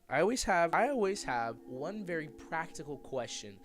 I always have one very practical question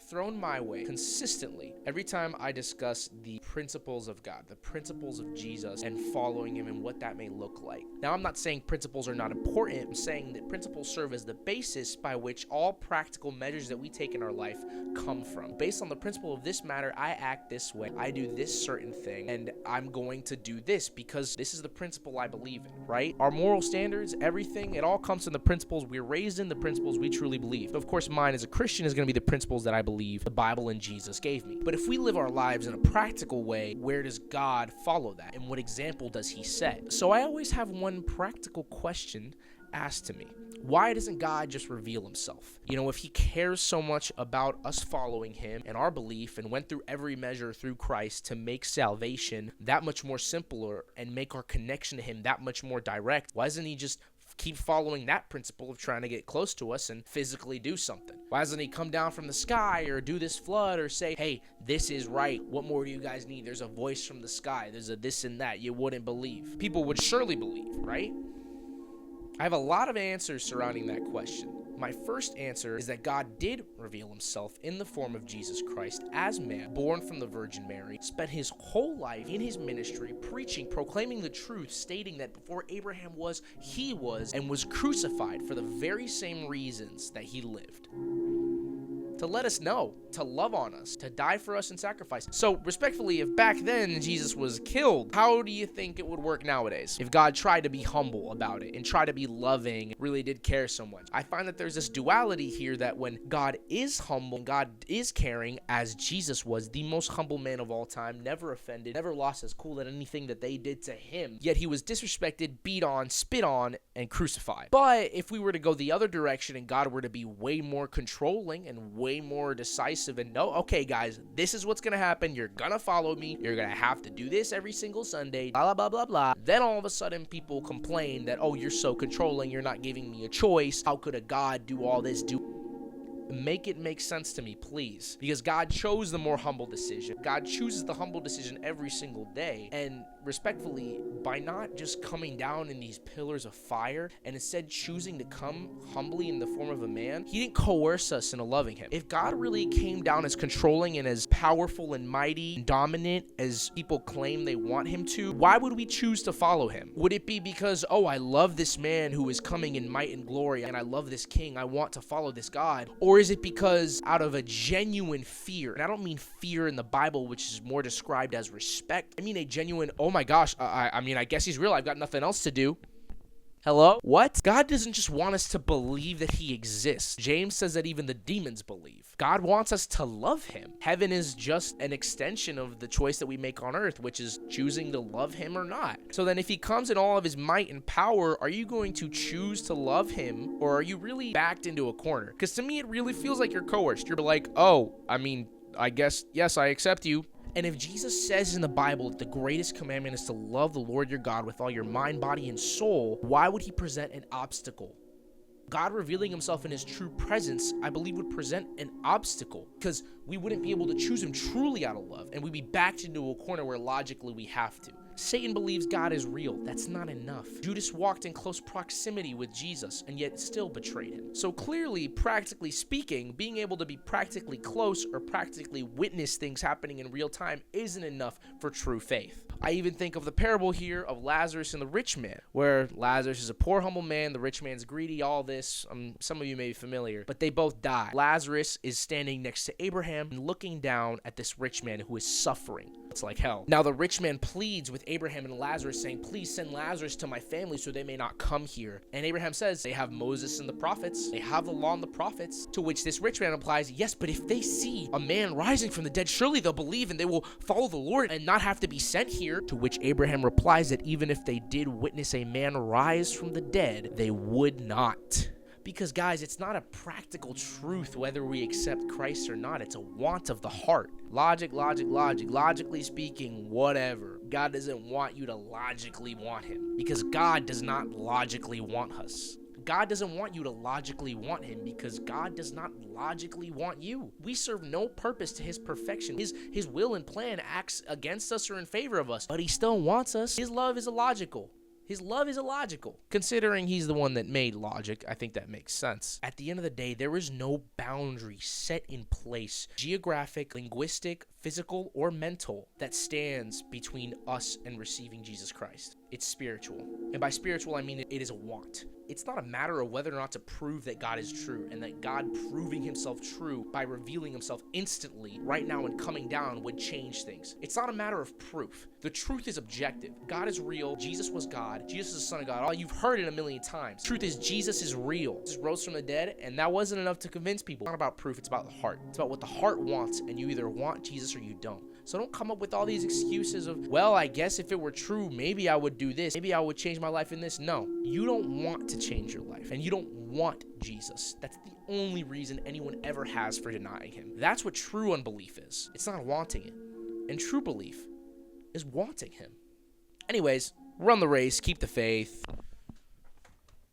thrown my way consistently every time I discuss the principles of God, the principles of Jesus, and following Him and what that may look like. Now, I'm not saying principles are not important. I'm saying that principles serve as the basis by which all practical measures that we take in our life come from. Based on the principle of this matter, I act this way, I do this certain thing, and I'm going to do this because this is the principle I believe in, right? Our moral standards, everything, it all comes from the principles we're raised in, the principles we truly believe. So of course, mine as a Christian is going to be the principles that I believe the Bible and Jesus gave me. But if we live our lives in a practical way, where does God follow that? And what example does He set? So I always have one practical question asked to me. Why doesn't God just reveal Himself? If He cares so much about us following Him and our belief and went through every measure through Christ to make salvation that much more simpler and make our connection to Him that much more direct, why doesn't He just keep following that principle of trying to get close to us and physically do something? Why doesn't He come down from the sky or do this flood or say, hey, this is right, what more do you guys need? There's a voice from the sky, there's a this and that, you wouldn't believe. People would surely believe, right? I have a lot of answers surrounding that question. My first answer is that God did reveal Himself in the form of Jesus Christ as man, born from the Virgin Mary, spent His whole life in His ministry, preaching, proclaiming the truth, stating that before Abraham was, He was, and was crucified for the very same reasons that He lived. To let us know, to love on us, to die for us and sacrifice. So, respectfully, if back then Jesus was killed, how do you think it would work nowadays? If God tried to be humble about it and tried to be loving, really did care so much. I find that there's this duality here that when God is humble, God is caring, as Jesus was, the most humble man of all time, never offended, never lost his cool at anything that they did to Him, yet He was disrespected, beat on, spit on, and crucified. But if we were to go the other direction and God were to be way more controlling and way more decisive and no, okay guys, this is what's gonna happen, you're gonna follow me, you're gonna have to do this every single Sunday, blah blah blah blah, then all of a sudden people complain that, oh, you're so controlling, you're not giving me a choice, how could a God do all this? Make it make sense to me, please, because God chose the more humble decision. God chooses the humble decision every single day, and respectfully, by not just coming down in these pillars of fire and instead choosing to come humbly in the form of a man, He didn't coerce us into loving Him. If God really came down as controlling and as powerful and mighty and dominant as people claim they want Him to, why would we choose to follow Him? Would it be because, oh, I love this man who is coming in might and glory, and I love this king, I want to follow this God? Or is it because out of a genuine fear, and I don't mean fear in the Bible, which is more described as respect, I mean a genuine, oh my gosh, I guess He's real, I've got nothing else to do. Hello? What? God doesn't just want us to believe that He exists. James says that even the demons believe. God wants us to love Him. Heaven is just an extension of the choice that we make on earth, which is choosing to love Him or not. So then if He comes in all of His might and power, are you going to choose to love Him, or are you really backed into a corner? Because to me, it really feels like you're coerced. You're like, oh, I guess, yes, I accept you. And if Jesus says in the Bible that the greatest commandment is to love the Lord your God with all your mind, body, and soul, why would He present an obstacle? God revealing Himself in His true presence, I believe, would present an obstacle, because we wouldn't be able to choose Him truly out of love, and we'd be backed into a corner where logically we have to. Satan believes God is real. That's not enough. Judas walked in close proximity with Jesus and yet still betrayed Him. So clearly, practically speaking, being able to be practically close or practically witness things happening in real time isn't enough for true faith. I even think of the parable here of Lazarus and the rich man, where Lazarus is a poor, humble man, the rich man's greedy, all this. Some of you may be familiar, but they both die. Lazarus is standing next to Abraham and looking down at this rich man who is suffering. It's like hell. Now the rich man pleads with Abraham and Lazarus, saying, please send Lazarus to my family so they may not come here. And Abraham says, they have Moses and the prophets. They have the law and the prophets. To which this rich man replies, yes, but if they see a man rising from the dead, surely they'll believe and they will follow the Lord and not have to be sent here. To which Abraham replies that even if they did witness a man rise from the dead, they would not. Because guys, it's not a practical truth whether we accept Christ or not. It's a want of the heart. Logically speaking, whatever. God doesn't want you to logically want Him, because God does not logically want us. God doesn't want you to logically want Him, because God does not logically want you. We serve no purpose to His perfection. His will and plan acts against us or in favor of us, but He still wants us. His love is illogical. His love is illogical. Considering he's the one that made logic, I think that makes sense. At the end of the day, there is no boundary set in place, geographic, linguistic, physical, or mental, that stands between us and receiving Jesus Christ. It's spiritual. And by spiritual, I mean it is a want. It's not a matter of whether or not to prove that God is true, and that God proving himself true by revealing himself instantly right now and coming down would change things. It's not a matter of proof. The truth is objective. God is real. Jesus was God. Jesus is the Son of God. You've heard it a million times. Truth is, Jesus is real. Jesus rose from the dead, and that wasn't enough to convince people. It's not about proof. It's about the heart. It's about what the heart wants, and you either want Jesus or you don't. So don't come up with all these excuses of, well, I guess if it were true, maybe I would do this. Maybe I would change my life in this. No, you don't want to change your life, and you don't want Jesus. That's the only reason anyone ever has for denying him. That's what true unbelief is. It's not wanting it. And true belief is wanting him. Anyways, run the race, keep the faith.